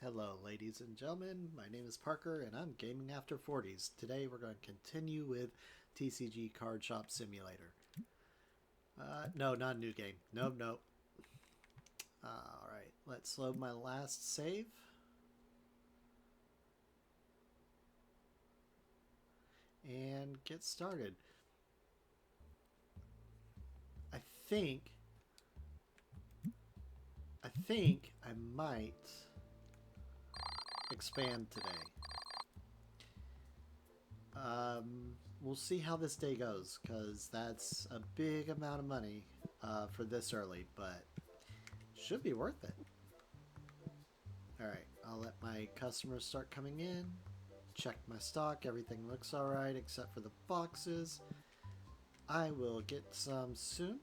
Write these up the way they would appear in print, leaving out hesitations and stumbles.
Hello, ladies and gentlemen. My name is Parker, and I'm Gaming After 40s. Today, we're going to continue with TCG Card Shop Simulator. No, not a new game. Nope, nope. Alright, let's load my last save. And get started. I think I might expand today. We'll see how this day goes, because that's a big amount of money for this early, but should be worth it. Alright, I'll let my customers start coming in. Check my stock. Everything looks alright except for the boxes. I will get some soon.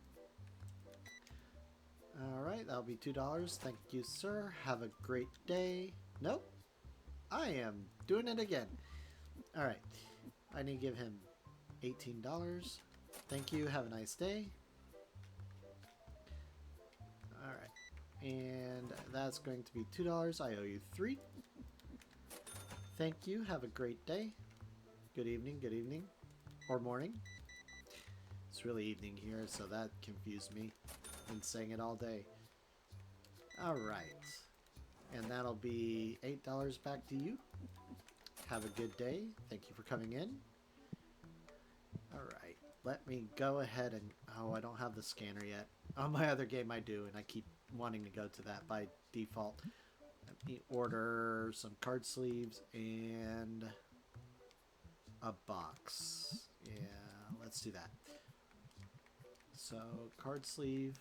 Alright, that'll be $2. Thank you, sir. Have a great day. Nope. I am doing it again. Alright. I need to give him $18. Thank you. Have a nice day. Alright. And that's going to be $2. I owe you $3. Thank you. Have a great day. Good evening. Good evening. Or morning. It's really evening here, so that confused me. Been saying it all day. Alright. And that'll be $8 back to you. Have a good day. Thank you for coming in. Alright. Let me go ahead and... Oh, I don't have the scanner yet. On my other game I do, and I keep wanting to go to that by default. Let me order some card sleeves and a box. Yeah, let's do that. So, card sleeve.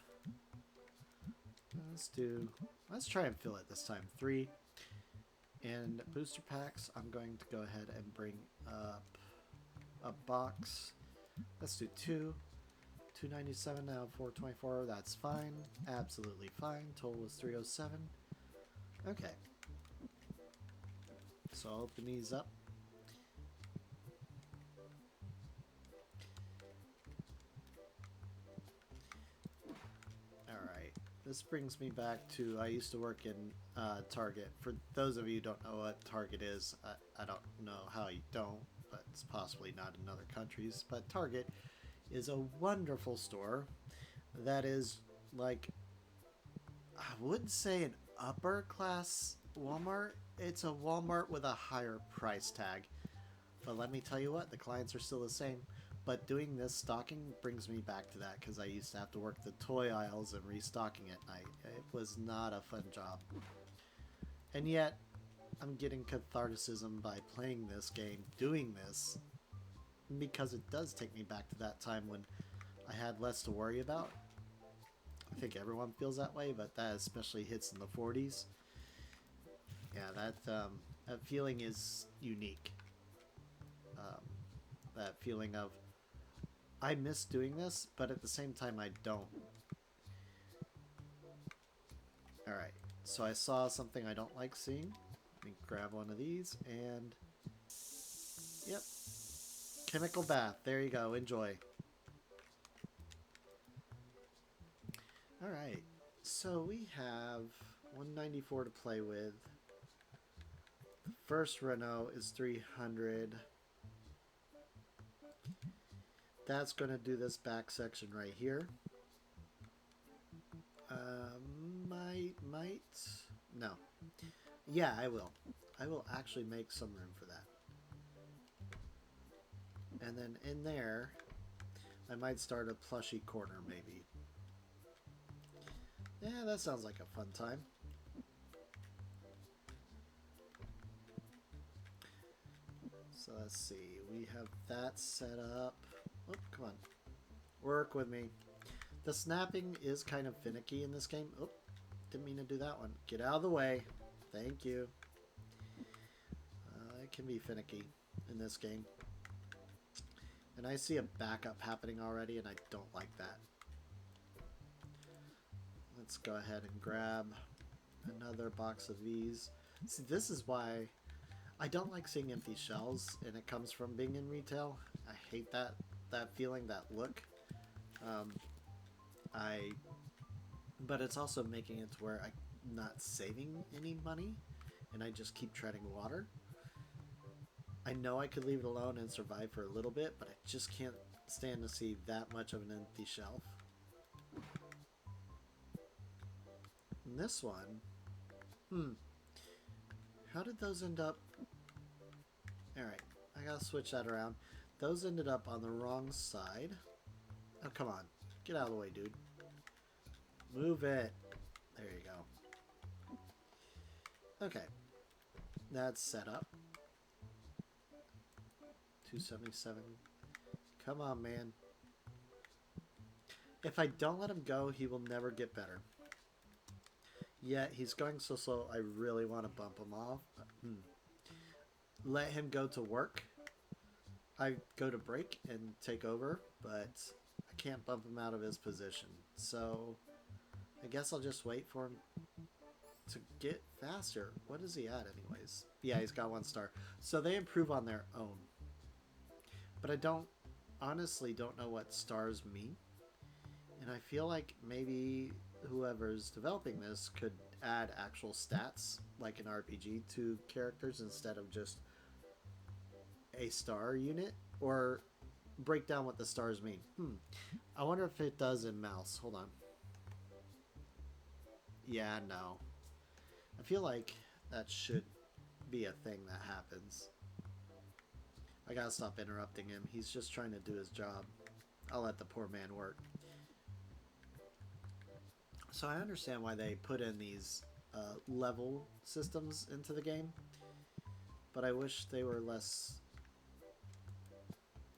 Let's try and fill it this time. 3. And booster packs, I'm going to go ahead and bring up a box. Let's do 2. 297 now, 424. That's fine. Absolutely fine. Total was 307. Okay. So I'll open these up. Alright. This brings me back to, I used to work in Target. For those of you who don't know what Target is, I don't know how you don't, but it's possibly not in other countries. But Target is a wonderful store that is like, I wouldn't say an upper class Walmart. It's a Walmart with a higher price tag. But let me tell you what, the clients are still the same. But doing this stocking brings me back to that, because I used to have to work the toy aisles and restocking at night. It was not a fun job. And yet, I'm getting catharticism by playing this game, doing this, because it does take me back to that time when I had less to worry about. I think everyone feels that way, but that especially hits in the 40s. Yeah, that feeling is unique. That feeling of, I miss doing this, but at the same time I don't. Alright, so I saw something I don't like seeing. Let me grab one of these, and... Yep. Chemical bath. There you go. Enjoy. Alright, so we have 194 to play with. First Renault is 300. That's going to do this back section right here. Might. No. Yeah, I will. I will actually make some room for that. And then in there, I might start a plushy corner maybe. Yeah, that sounds like a fun time. So let's see. We have that set up. Oh, come on. Work with me. The snapping is kind of finicky in this game. Oh, didn't mean to do that one. Get out of the way. Thank you. It can be finicky in this game. And I see a backup happening already, and I don't like that. Let's go ahead and grab another box of these. See, this is why I don't like seeing empty shelves, and it comes from being in retail. I hate that feeling, that look. But it's also making it to where I'm not saving any money, and I just keep treading water. I know I could leave it alone and survive for a little bit, but I just can't stand to see that much of an empty shelf. And this one, how did those end up? Alright, I gotta switch that around. Those ended up on the wrong side. Oh, come on. Get out of the way, dude. Move it. There you go. Okay. That's set up. 277. Come on, man. If I don't let him go, he will never get better. Yet, he's going so slow, I really want to bump him off. Let him go to work. I go to break and take over, but I can't bump him out of his position. So, I guess I'll just wait for him to get faster. What is he at anyways? Yeah, he's got 1 star. So they improve on their own. But I honestly don't know what stars mean. And I feel like maybe whoever's developing this could add actual stats, like an RPG, to characters instead of just a star unit, or break down what the stars mean. I wonder if it does in mouse. Hold on. Yeah, no. I feel like that should be a thing that happens. I gotta stop interrupting him. He's just trying to do his job. I'll let the poor man work. So I understand why they put in these level systems into the game, but I wish they were less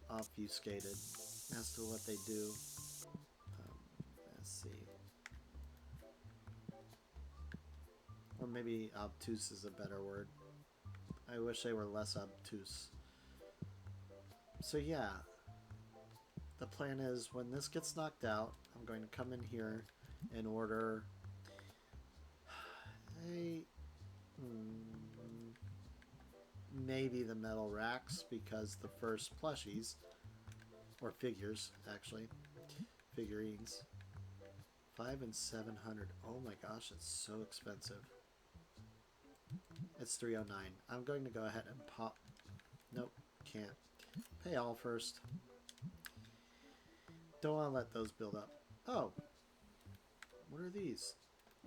obfuscated as to what they do. Let's see. Or maybe obtuse is a better word. I wish they were less obtuse. So yeah, the plan is when this gets knocked out, I'm going to come in here and order maybe the metal racks, because the first plushies, or figures actually, figurines, 5 and 700. Oh my gosh, it's so expensive. It's 309. I'm going to go ahead and pop. Nope, can't. Pay all first. Don't want to let those build up. Oh, what are these?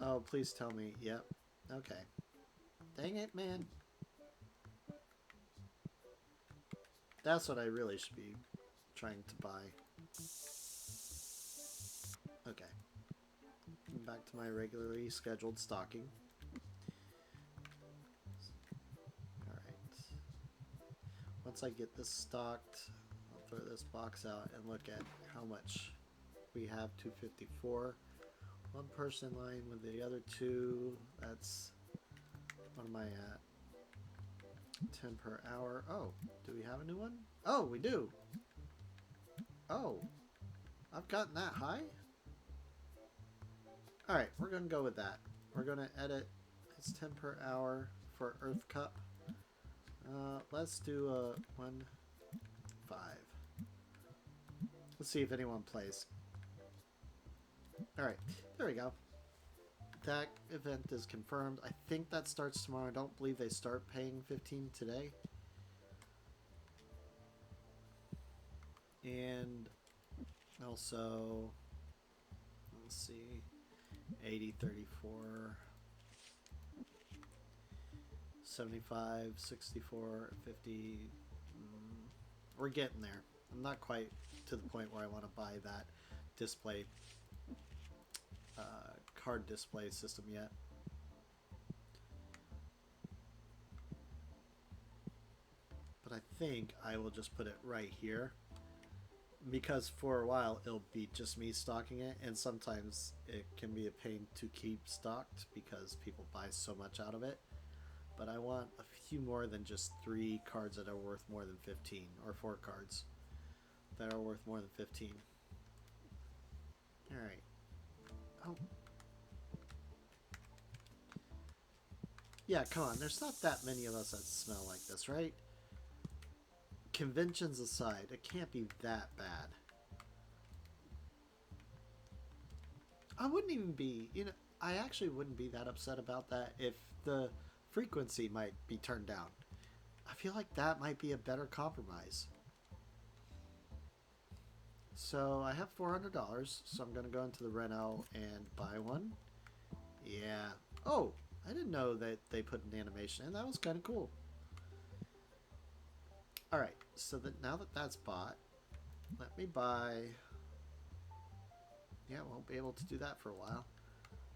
Oh, please tell me. Yep. Okay. Dang it, man. That's what I really should be trying to buy. Okay. Back to my regularly scheduled stocking. Alright. Once I get this stocked, I'll throw this box out and look at how much we have. 254. 1 person line with the other 2. That's... What am I at? 10 per hour. Oh, do we have a new one? Oh, we do. Oh, I've gotten that high? Alright, we're going to go with that. We're going to edit. It's 10 per hour for Earth Cup. Let's do a 1, 5. Let's see if anyone plays. Alright, there we go. That event is confirmed. I think that starts tomorrow. I don't believe they start paying 15 today. And also, let's see, 80, 34, 75, 64, 50. We're getting there. I'm not quite to the point where I want to buy that display, card display system yet. But I think I will just put it right here, because for a while it'll be just me stocking it, and sometimes it can be a pain to keep stocked because people buy so much out of it. But I want a few more than just 3 cards that are worth more than 15, or 4 cards that are worth more than 15. Alright. Oh. Yeah, come on. There's not that many of us that smell like this, right? Conventions aside, it can't be that bad. I wouldn't even be, I actually wouldn't be that upset about that if the frequency might be turned down. I feel like that might be a better compromise. So I have $400, so I'm gonna go into the Reno and buy one. Yeah. Oh, I didn't know that they put an animation in. That was kind of cool. All right. So that now that that's bought, let me buy. Yeah, won't be able to do that for a while.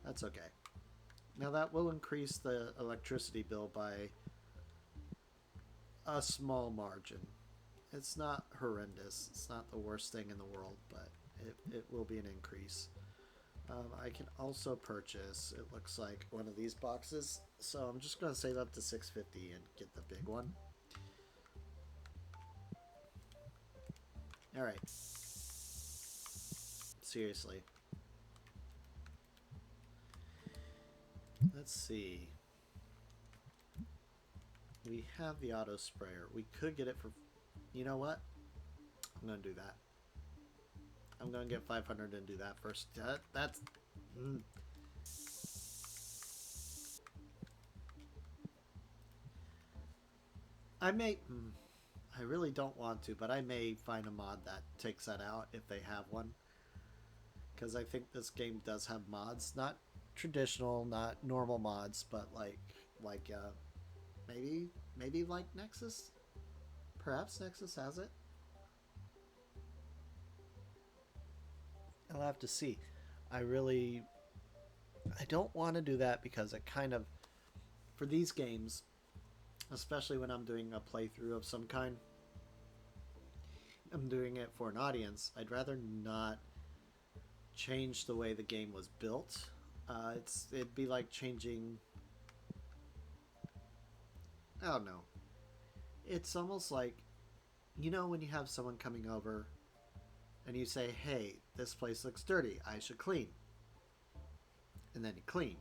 That's okay. Now that will increase the electricity bill by a small margin. It's not horrendous. It's not the worst thing in the world, but it will be an increase. I can also purchase, it looks like, one of these boxes. So I'm just going to save up to 650 and get the big one. All right. Seriously. Let's see. We have the auto sprayer. We could get it for... You know what? I'm going to do that. I'm going to get 500 and do that first. That's... I may... I really don't want to, but I may find a mod that takes that out if they have one. Because I think this game does have mods. Not traditional, not normal mods, but maybe like Nexus? Perhaps Nexus has it? I'll have to see. I really... I don't want to do that because it kind of... For these games, especially when I'm doing a playthrough of some kind, I'm doing it for an audience. I'd rather not change the way the game was built. It'd be like changing... I don't know. It's almost like, you know, when you have someone coming over and you say, hey, this place looks dirty, I should clean. And then you clean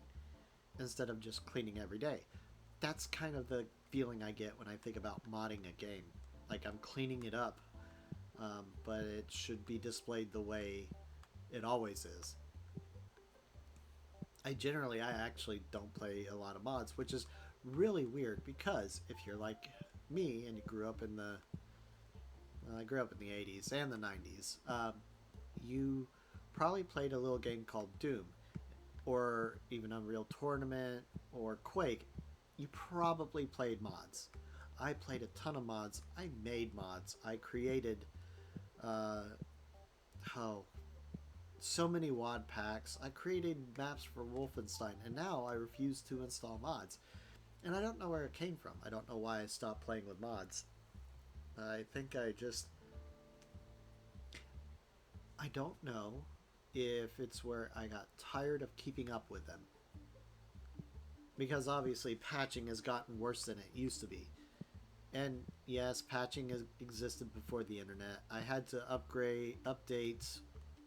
instead of just cleaning every day. That's kind of the feeling I get when I think about modding a game. Like I'm cleaning it up, but it should be displayed the way it always is. I actually don't play a lot of mods, which is really weird because if you're like me and you grew up in the I grew up in the 80s and the 90s, you probably played a little game called Doom or even Unreal Tournament or Quake. You probably played mods. I played a ton of mods. I made mods. I created uh, oh, so many WAD packs. I created maps for Wolfenstein, and now I refuse to install mods. And I don't know where it came from. I don't know why I stopped playing with mods. I think I don't know if it's where I got tired of keeping up with them. Because obviously patching has gotten worse than it used to be. And yes, patching has existed before the internet. I had to update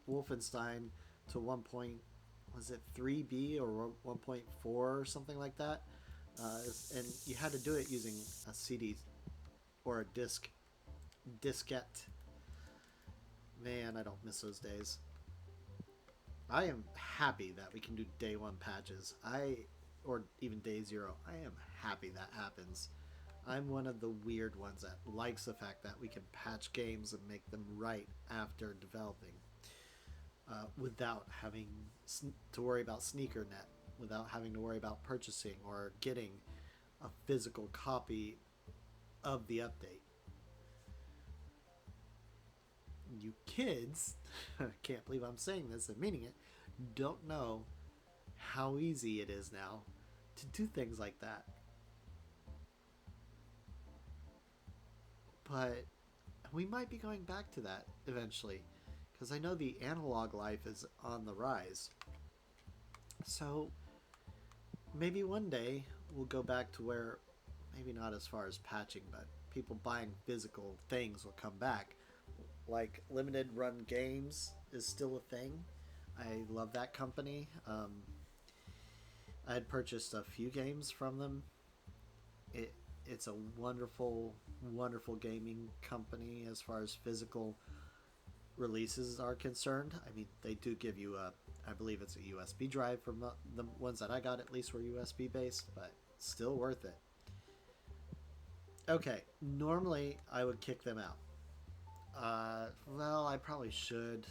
Wolfenstein to 1. Was it 3B or 1.4 or something like that? And you had to do it using a CD or a diskette. Man, I don't miss those days. I am happy that we can do day one patches. Or even day zero. I am happy that happens. I'm one of the weird ones that likes the fact that we can patch games and make them right after developing, without having to worry about sneakernet, without having to worry about purchasing or getting a physical copy of the update. You kids, I can't believe I'm saying this and meaning it, don't know how easy it is now to do things like that. But we might be going back to that eventually because I know the analog life is on the rise. So maybe one day we'll go back to where, maybe not as far as patching, but people buying physical things will come back. Like limited run games is still a thing. I love that company. I had purchased a few games from them. It's a wonderful, wonderful gaming company as far as physical releases are concerned. I mean, they do give you I believe it's a USB drive from the ones that I got at least were USB based, but Still worth it. Okay, normally I would kick them out. Well, I probably should.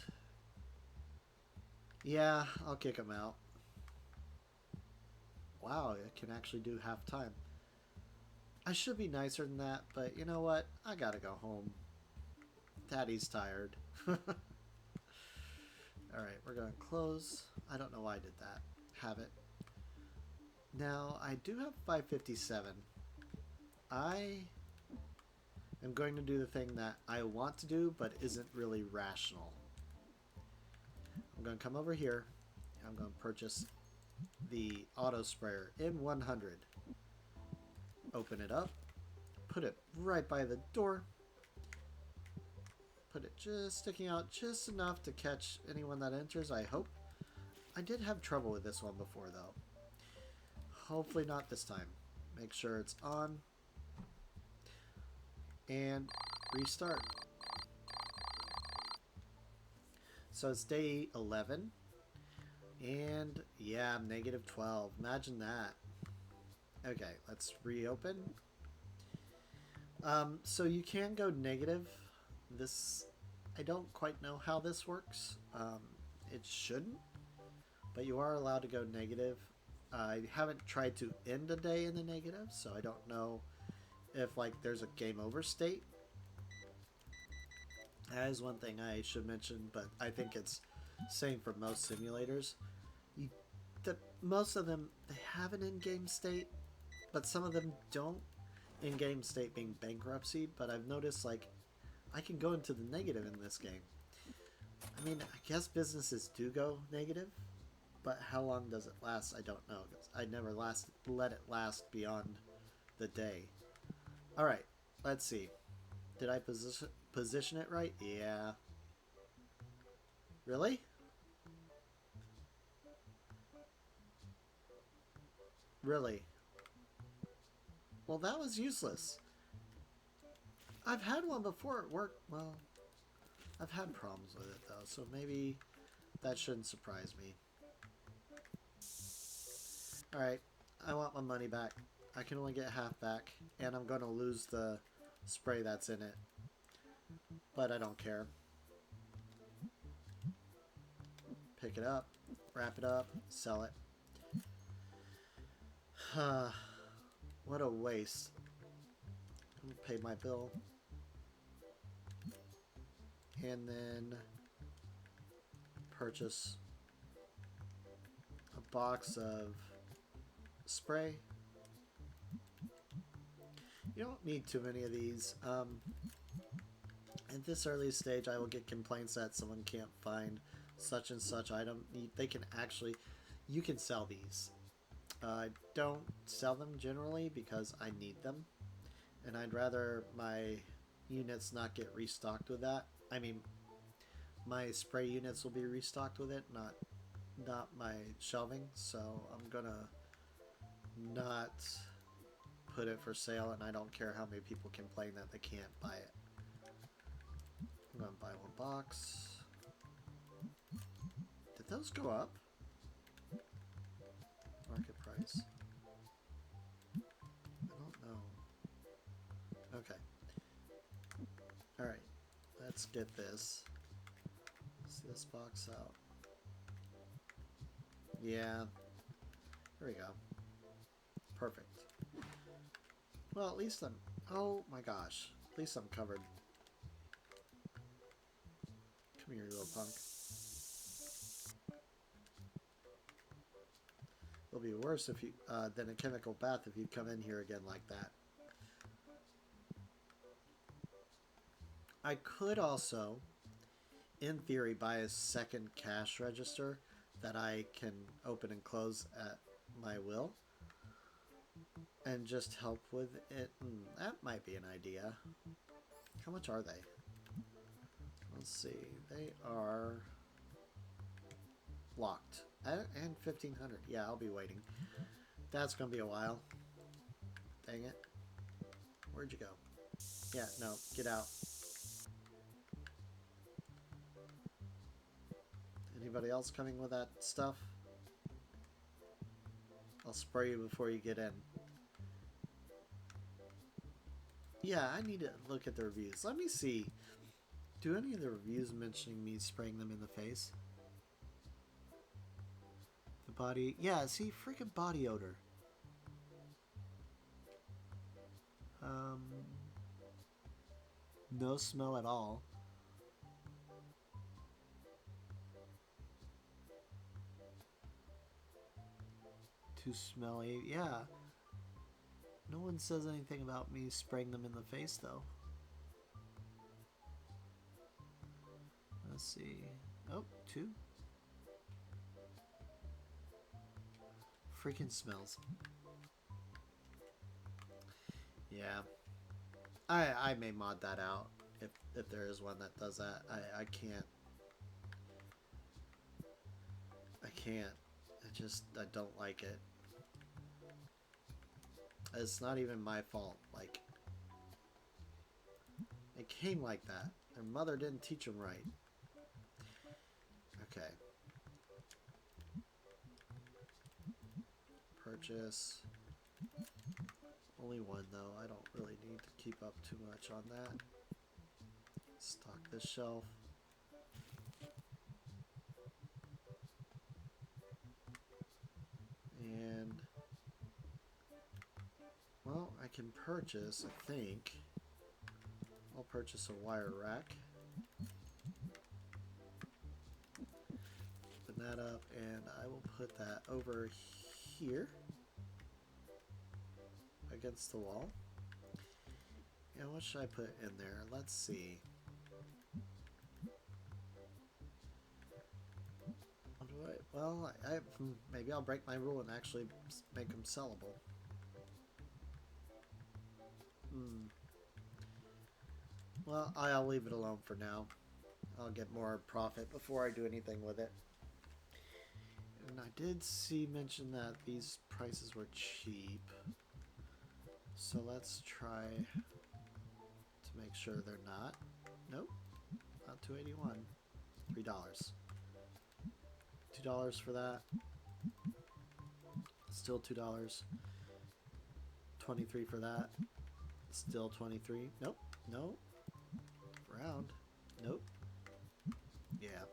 Yeah, I'll kick them out. Wow, it can actually do half time. I should be nicer than that, but you know what? I gotta go home. Daddy's tired. Alright, we're gonna close. I don't know why I did that. Have it. Now, I do have 557. I am going to do the thing that I want to do, but isn't really rational. I'm going to come over here. I'm going to purchase the auto sprayer in 100. Open it up. Put it right by the door. Put it just sticking out just enough to catch anyone that enters, I hope. I did have trouble with this one before, though. Hopefully not this time. Make sure it's on. And restart. So it's day 11. And yeah, I'm negative 12. Imagine that. Okay, let's reopen. So you can go negative. This, I don't quite know how this works. It shouldn't, but you are allowed to go negative. I haven't tried to end a day in the negative, so I don't know if like there's a game over state. That is one thing I should mention, but I think it's same for most simulators. Most of them, they have an in-game state, but some of them don't. In-game state being bankruptcy, but I've noticed like I can go into the negative in this game. I mean, I guess businesses do go negative, but how long does it last? I don't know. I never let it last beyond the day. All right, let's see. Did I position it right? Yeah. Really? Really? Well, that was useless. I've had one before it worked. Well, I've had problems with it though, so maybe that shouldn't surprise me. Alright, I want my money back. I can only get half back, and I'm going to lose the spray that's in it. But I don't care. Pick it up, wrap it up, sell it. What a waste. I'm going to pay my bill. And then purchase a box of spray. You don't need too many of these. At this early stage, I will get complaints that someone can't find such and such item. They can actually, you can sell these. I don't sell them generally because I need them, and I'd rather my units not get restocked with that. I mean, my spray units will be restocked with it, not my shelving. So I'm gonna not put it for sale, and I don't care how many people complain that they can't buy it. I'm gonna buy one box. Did those go up? Market price. I don't know. Okay. Alright. Let's get this. See this box out. Yeah. There we go. Perfect. Well, at least I'm... Oh my gosh. At least I'm covered. Come here, you little punk. It'll be worse if you than a chemical bath if you come in here again like that. I could also, in theory, buy a second cash register that I can open and close at my will and just help with it. That might be an idea. How much are they? Let's see. They are locked. And 1,500. Yeah, I'll be waiting. That's going to be a while. Dang it. Where'd you go? Yeah, no. Get out. Anybody else coming with that stuff? I'll spray you before you get in. Yeah, I need to look at the reviews. Let me see. Do any of the reviews mentioning me spraying them in the face? The body... Yeah, see? Freaking body odor. Um... No smell at all. Too smelly. Yeah. No one says anything about me spraying them in the face, though. Let's see. Oh, 2. Freaking smells. Yeah. I may mod that out if there is one that does that. I can't. I can't. I don't like it. It's not even my fault. Like, it came like that. Their mother didn't teach them right. Okay. Purchase. Only one though. I don't really need to keep up too much on that. Stock this shelf. And well, I can purchase, I think. I'll purchase a wire rack. Open that up and I will put that over here against the wall. And what should I put in there? Let's see. What do I? Well, maybe I'll break my rule and actually make them sellable. Well, I'll leave it alone for now. I'll get more profit before I do anything with it. And I did see mention that these prices were cheap. So let's try to make sure they're not. Nope, not $2.81. $3. $2 for that. Still $2. 23 for that. Still 23. Nope. Nope. Round. Nope. Yeah.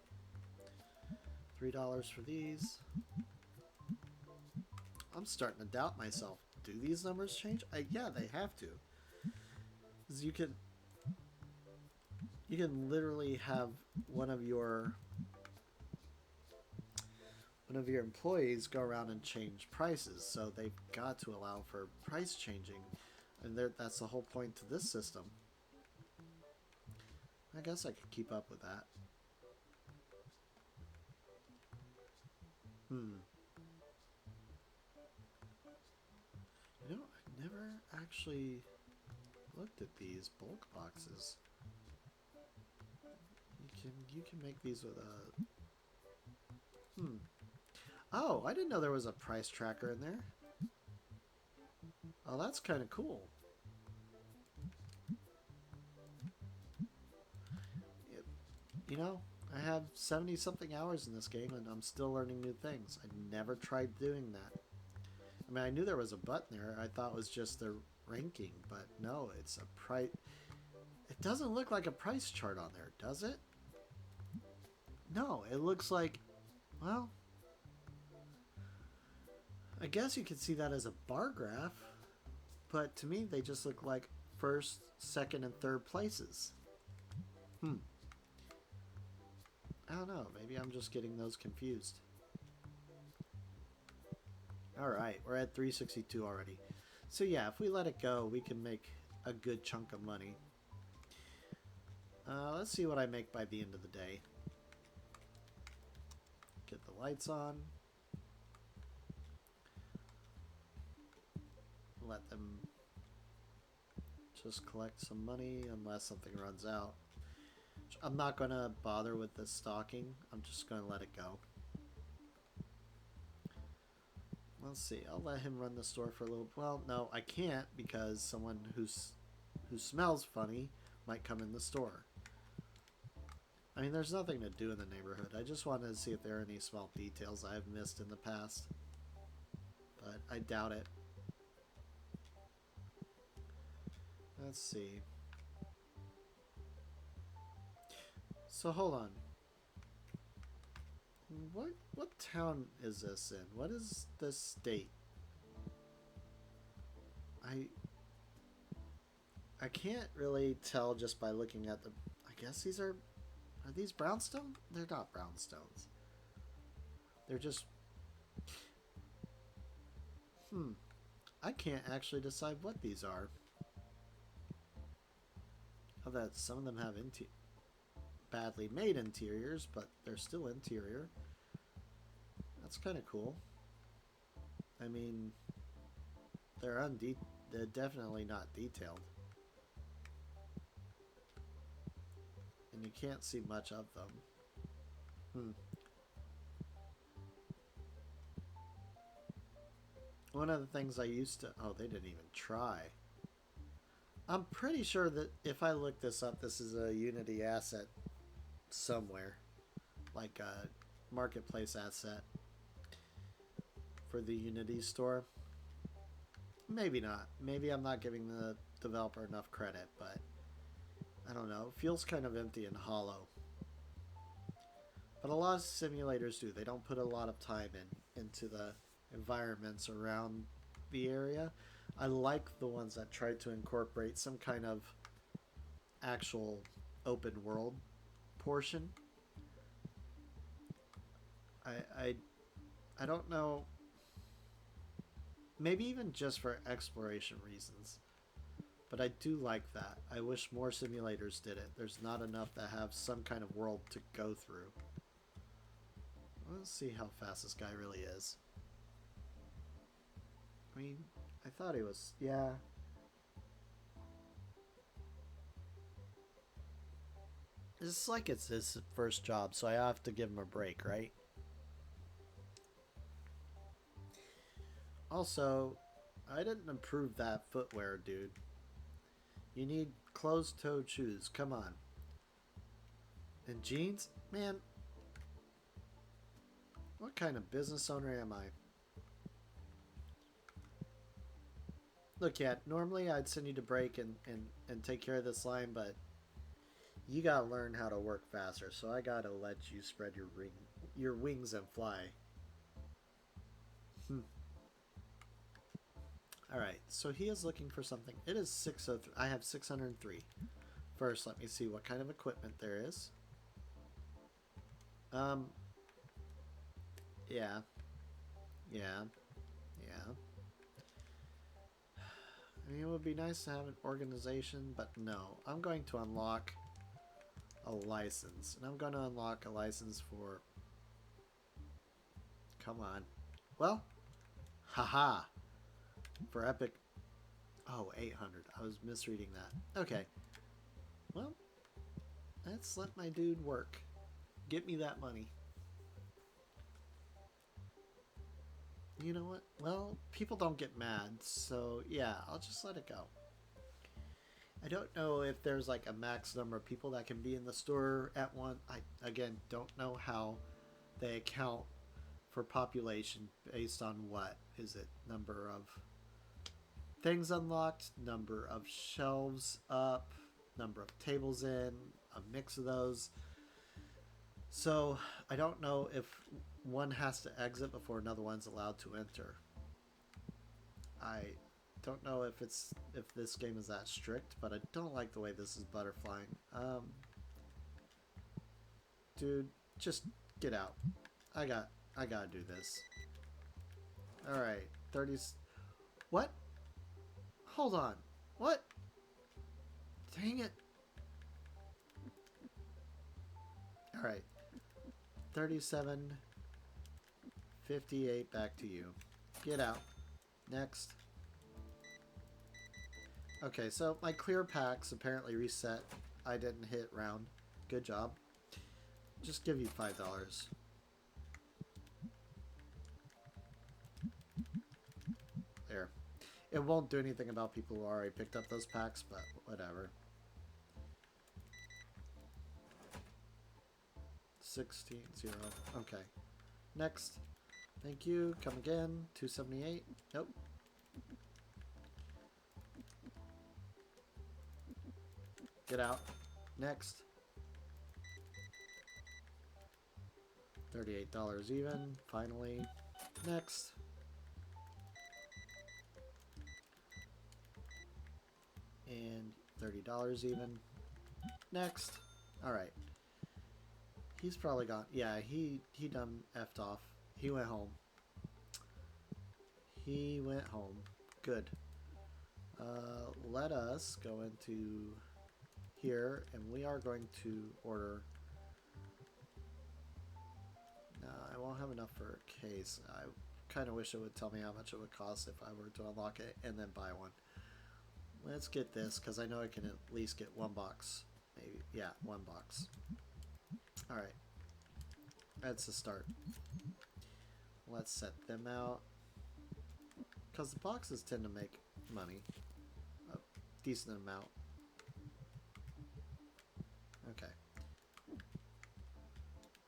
$3 for these. I'm starting to doubt myself. Do these numbers change? Yeah, they have to. 'Cause you can literally have one of your employees go around and change prices, so they've got to allow for price changing, and that's the whole point to this system. I guess I could keep up with that. You know, I never actually looked at these bulk boxes. You can make these with a... Oh, I didn't know there was a price tracker in there. Oh, that's kind of cool. You know, I have 70-something hours in this game, and I'm still learning new things. I never tried doing that. I mean, I knew there was a button there. I thought it was just the ranking, but no, it's a price. It doesn't look like a price chart on there, does it? No, it looks like, well, I guess you could see that as a bar graph, but to me, they just look like first, second, and third places. I don't know. Maybe I'm just getting those confused. Alright, we're at 362 already. So yeah, if we let it go, we can make a good chunk of money. Let's see what I make by the end of the day. Get the lights on. Let them just collect some money unless something runs out. I'm not going to bother with the stocking. I'm just going to let it go. Let's see. I'll let him run the store for a little... Well, no, I can't because someone who smells funny might come in the store. I mean, there's nothing to do in the neighborhood. I just wanted to see if there are any small details I've missed in the past. But I doubt it. Let's see. So hold on. What town is this in? What is this state? I can't really tell just by looking at the. I guess these are these brownstone? They're not brownstones. They're just. I can't actually decide what these are. Oh, that some of them have badly made interiors, but they're still interior. That's kind of cool. I mean, they're definitely not detailed. And you can't see much of them. One of the things I used to... Oh, they didn't even try. I'm pretty sure that if I look this up, this is a Unity asset somewhere. Like a marketplace asset for the Unity store. Maybe not. Maybe I'm not giving the developer enough credit, but I don't know. It feels kind of empty and hollow. But a lot of simulators do. They don't put a lot of time into the environments around the area. I like the ones that try to incorporate some kind of actual open world portion. I don't know. Maybe even just for exploration reasons. But I do like that. I wish more simulators did it. There's not enough that have some kind of world to go through. Let's see how fast this guy really is. I mean, I thought he was... Yeah. It's like it's his first job, so I have to give him a break, right? Also, I didn't improve that footwear, dude. You need closed-toed shoes. Come on. And jeans? Man. What kind of business owner am I? Look, yeah, normally I'd send you to break and take care of this line, but you gotta learn how to work faster, so I gotta let you spread your wings and fly. Alright, so he is looking for something. It is 603. I have 603. First, let me see what kind of equipment there is. Yeah. I mean, it would be nice to have an organization, but no. I'm going to unlock a license. And I'm going to unlock a license for... Come on. Well, haha. For Epic... Oh, 800. I was misreading that. Okay. Well, let's let my dude work. Get me that money. You know what? Well, people don't get mad, so yeah, I'll just let it go. I don't know if there's like a max number of people that can be in the store at once. I, again, don't know how they account for population based on what? Is it number of things unlocked, number of shelves up, number of tables in, a mix of those. So I don't know if one has to exit before another one's allowed to enter. I don't know if this game is that strict, but I don't like the way this is butterflying. Dude, just get out. I gotta do this. Alright, 30... What? Hold on. What? Dang it. Alright. 37... 58, back to you. Get out. Next. Okay, so my clear packs apparently reset. I didn't hit round. Good job. Just give you $5. There. It won't do anything about people who already picked up those packs, but whatever. 16-0. Okay. Next. Thank you. Come again. 278. Nope. Get out. Next. $38 even. Finally. Next. And $30 even. Next. Alright. He's probably gone. Yeah, he done effed off. He went home. He went home. Good. Let us go into here, and we are going to order. No, I won't have enough for a case. I kind of wish it would tell me how much it would cost if I were to unlock it and then buy one. Let's get this, because I know I can at least get one box. Maybe. Yeah, one box. Alright. That's a start. Let's set them out. Because the boxes tend to make money. A decent amount. Okay.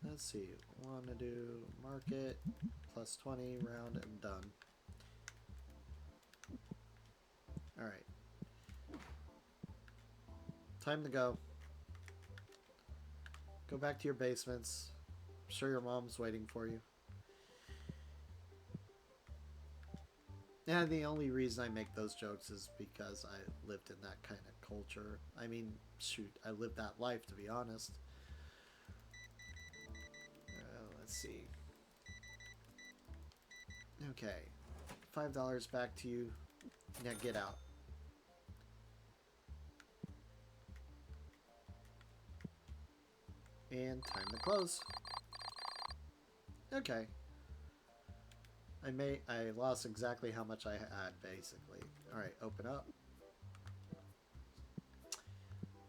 Let's see. Want to do market plus 20, round, and done. Alright. Time to go. Go back to your basements. I'm sure your mom's waiting for you. And the only reason I make those jokes is because I lived in that kind of culture. I mean, shoot, I lived that life, to be honest. Let's see. Okay. $5 back to you. Now get out. And time to close. Okay. I lost exactly how much I had, basically. Alright, open up.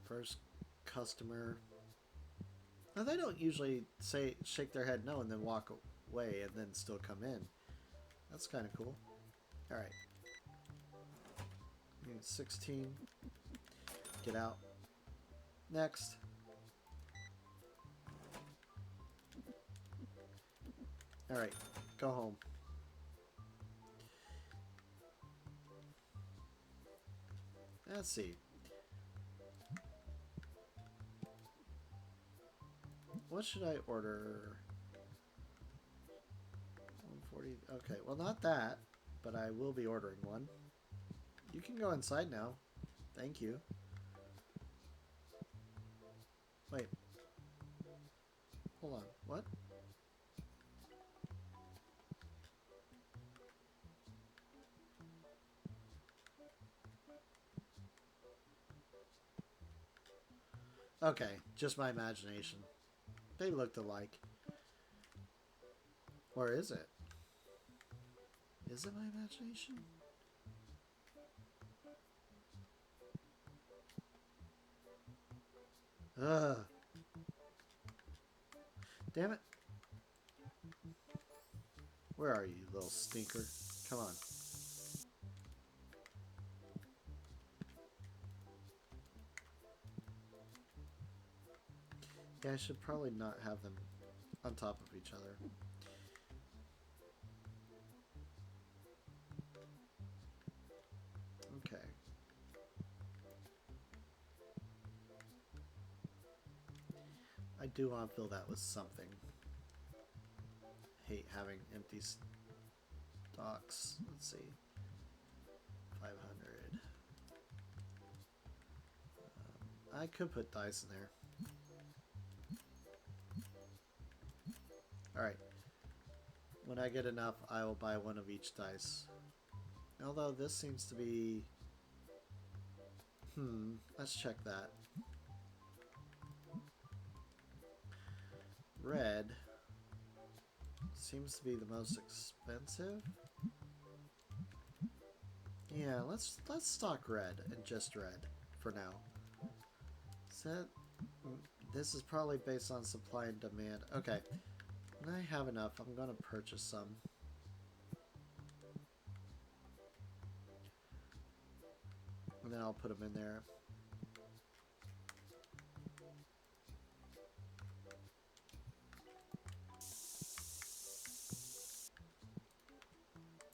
First customer. Now, they don't usually shake their head no and then walk away and then still come in. That's kind of cool. Alright. 16. Get out. Next. Alright, go home. Let's see. What should I order? 140. Okay, well, not that, but I will be ordering one. You can go inside now. Thank you. Wait. Hold on. What? Okay, just my imagination. They looked alike. Or is it? Is it my imagination? Ugh. Damn it. Where are you, little stinker? Come on. Yeah, I should probably not have them on top of each other. Okay. I do want to fill that with something. Hate having empty stocks. Let's see. 500. I could put dice in there. Alright. When I get enough, I will buy one of each dice. Although this seems to be... let's check that. Red seems to be the most expensive. Yeah, let's stock red and just red for now. This is probably based on supply and demand. Okay, when I have enough, I'm gonna purchase some. And then I'll put them in there.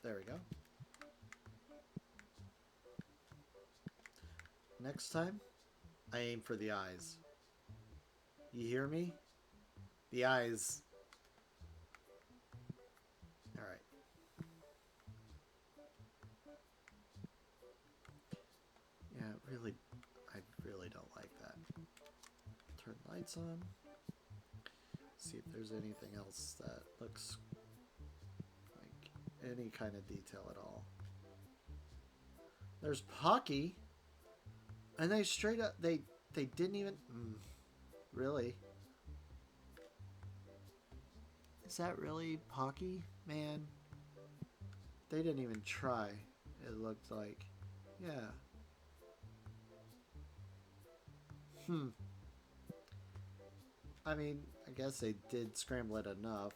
There we go. Next time, I aim for the eyes. You hear me? The eyes. Alright. Yeah, I really don't like that. Turn lights on. See if there's anything else that looks like any kind of detail at all. There's Pocky. And they straight up, they didn't even, really? Is that really Pocky? Man, they didn't even try, it looked like. Yeah. I mean, I guess they did scramble it enough.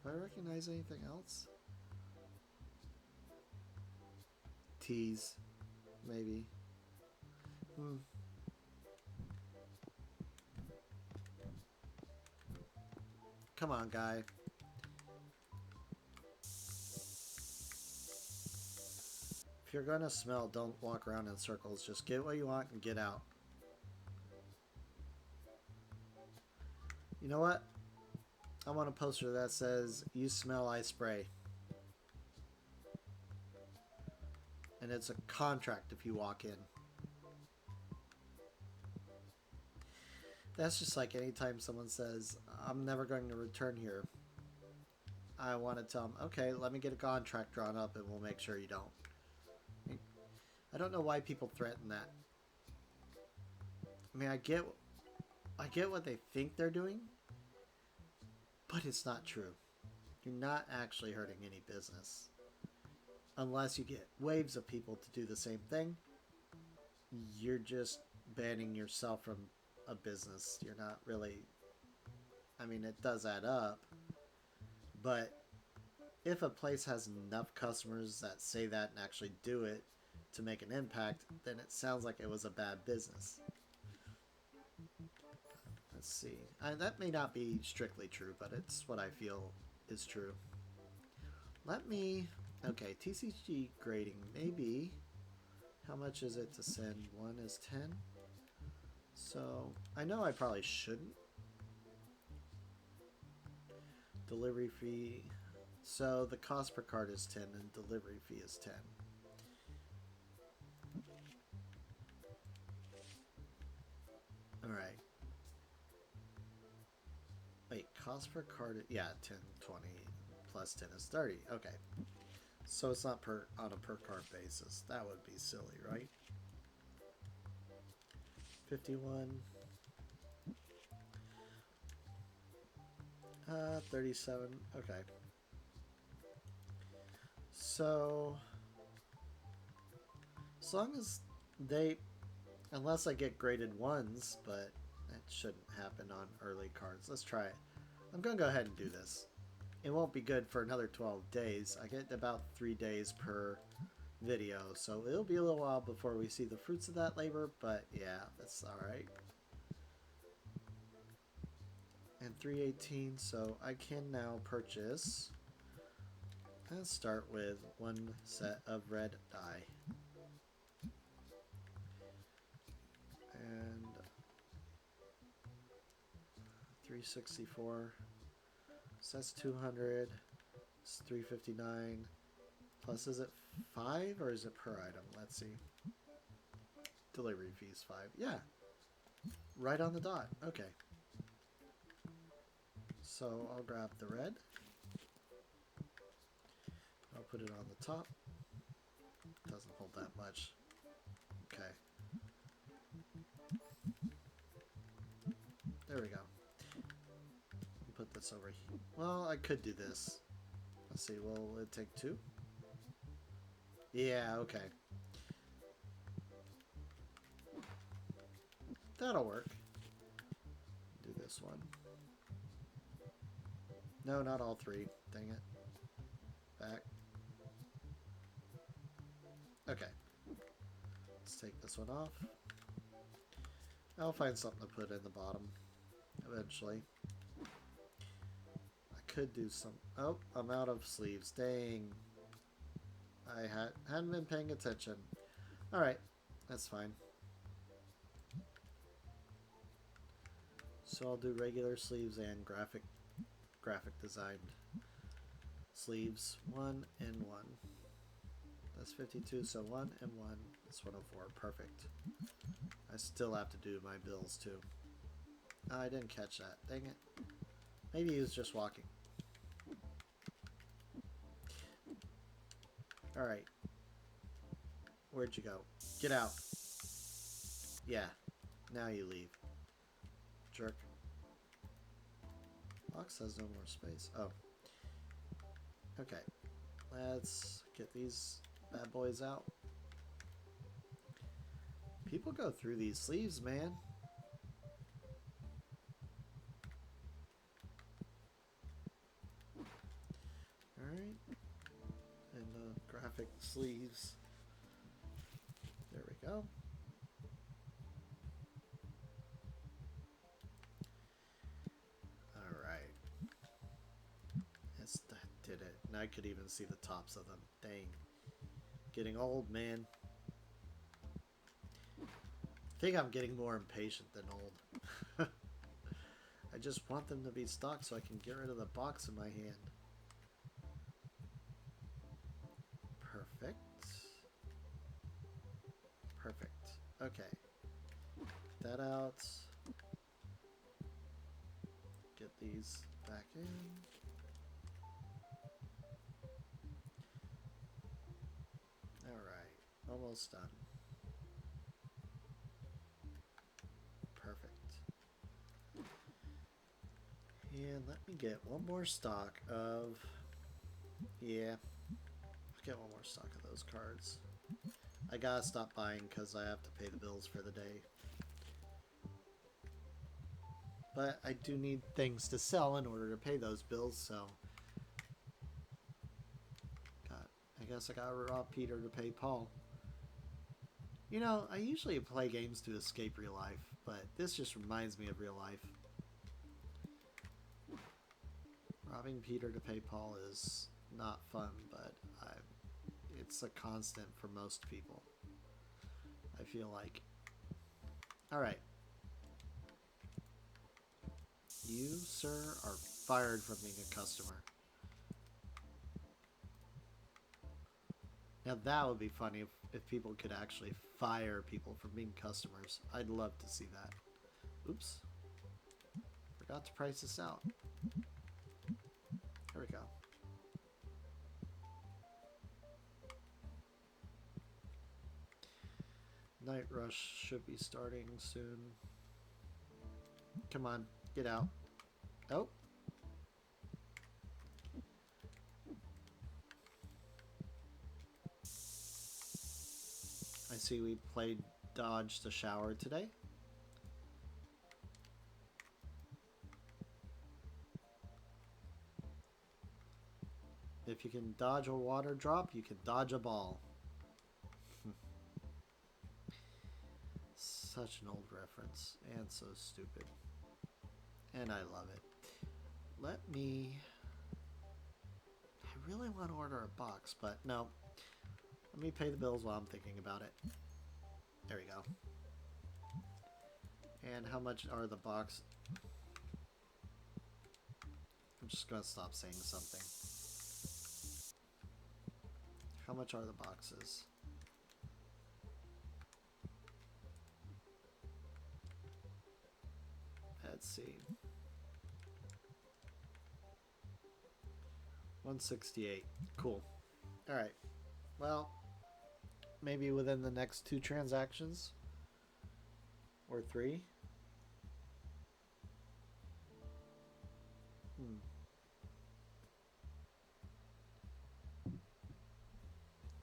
Do I recognize anything else? T's, maybe. Come on, guy. If you're gonna smell, don't walk around in circles. Just get what you want and get out. You know what? I want a poster that says, "You smell, I spray." And it's a contract if you walk in. That's just like anytime someone says, "I'm never going to return here." I want to tell them, "Okay, let me get a contract drawn up and we'll make sure you don't." I don't know why people threaten that. I mean, I get what they think they're doing, but it's not true. You're not actually hurting any business. Unless you get waves of people to do the same thing, you're just banning yourself from a business. You're not really. I mean, it does add up, but if a place has enough customers that say that and actually do it to make an impact, then it sounds like it was a bad business. Let's see. That may not be strictly true, but it's what I feel is true. Let me... Okay, TCG grading. Maybe. How much is it to send? 1 is 10. So, I know I probably shouldn't. Delivery fee. So, the cost per card is 10 and delivery fee is 10. Alright. Wait, cost per card... Yeah, 10, 20, plus 10 is 30. Okay. So it's not on a per card basis. That would be silly, right? 51. 37. Okay. So, as long as they... Unless I get graded ones, but that shouldn't happen on early cards. Let's try it. I'm going to go ahead and do this. It won't be good for another 12 days. I get about 3 days per video, so it'll be a little while before we see the fruits of that labor, but yeah, that's alright. And 318, so I can now purchase... Let's start with 1 set of red dye. And 364. So that's 200. It's 359. Plus, is it 5 or is it per item? Let's see. Delivery fees 5. Yeah. Right on the dot. Okay. So I'll grab the red. I'll put it on the top. Doesn't hold that much. Okay. There we go. Put this over here. Well, I could do this. Let's see. Will it take 2? Yeah, okay. That'll work. Do this one. No, not all 3. Dang it. Back. Okay. Let's take this one off. I'll find something to put in the bottom eventually. I could do some... Oh, I'm out of sleeves. Dang. I hadn't been paying attention. Alright, that's fine. So I'll do regular sleeves and graphic designed sleeves. 1 and 1. That's 52, so 1 and 1. That's 104. Perfect. I still have to do my bills too. Oh, I didn't catch that. Dang it. Maybe he was just walking. Alright. Where'd you go? Get out. Yeah. Now you leave. Jerk. Box has no more space. Oh. Okay. Let's get these bad boys out. People go through these sleeves, man. Alright. And graphic sleeves. There we go. Alright. Yes, that did it. And I could even see the tops of them. Dang. Getting old, man. I think I'm getting more impatient than old. I just want them to be stocked so I can get rid of the box in my hand. Perfect. Perfect. Okay. Get that out. Get these back in. Alright. Almost done. Perfect. And let me get one more stock of... Yeah. I'll get one more stock of those cards. I gotta stop buying because I have to pay the bills for the day. But I do need things to sell in order to pay those bills, so... I guess I gotta rob Peter to pay Paul. You know, I usually play games to escape real life, but this just reminds me of real life. Robbing Peter to pay Paul is not fun, but it's a constant for most people, I feel like. Alright. You, sir, are fired from being a customer. Now that would be funny if people could actually fire people from being customers. I'd love to see that. Oops. Forgot to price this out. There we go. Night Rush should be starting soon. Come on, get out. Oh. I see we played Dodge the Shower today. If you can dodge a water drop, you can dodge a ball. Such an old reference, and so stupid. And I love it. Let me... I really want to order a box, but no. Let me pay the bills while I'm thinking about it. There we go. And how much are the box? I'm just going to stop saying something. How much are the boxes? Let's see. 168. Cool. Alright. Well, maybe within the next 2 transactions. Or 3.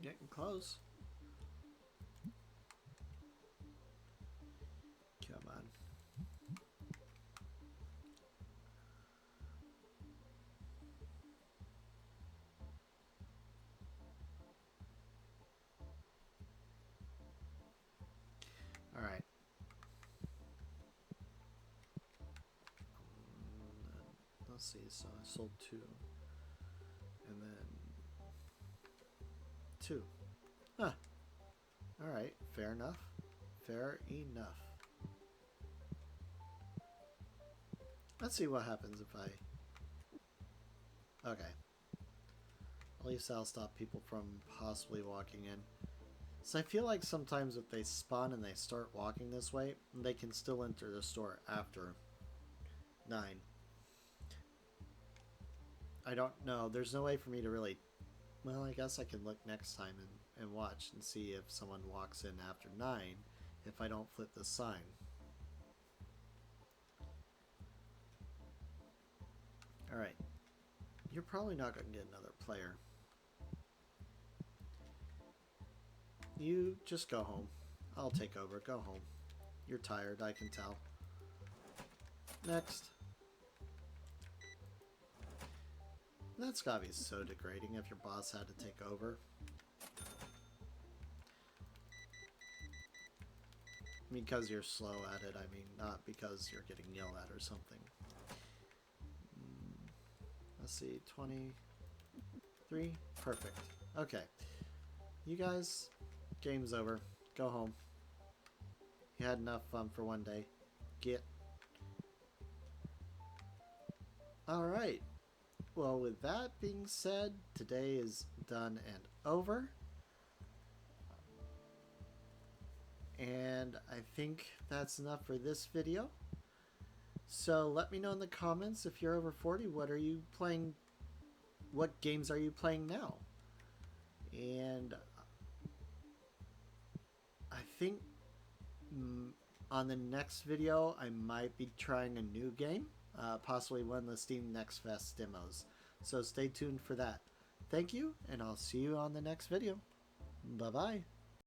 Getting close. Come on. Alright. Let's see. So I sold 2. And then 2. Huh. Alright. Fair enough. Fair enough. Let's see what happens if I... Okay. At least I'll stop people from possibly walking in. So I feel like sometimes if they spawn and they start walking this way, they can still enter the store after 9. I don't know. There's no way for me to really... Well, I guess I can look next time and watch and see if someone walks in after 9 if I don't flip the sign. Alright. You're probably not going to get another player. You just go home. I'll take over. Go home. You're tired, I can tell. Next. That's gotta be so degrading if your boss had to take over. Because you're slow at it, I mean, not because you're getting yelled at or something. Let's see, 23? Perfect. Okay. You guys, game's over. Go home. You had enough fun for one day. Get. Alright. Well, with that being said, today is done and over. And I think that's enough for this video. So let me know in the comments if you're over 40, what are you playing? What games are you playing now? And I think on the next video, I might be trying a new game. Possibly one of the Steam Next Fest demos. So stay tuned for that. Thank you, and I'll see you on the next video. Bye-bye.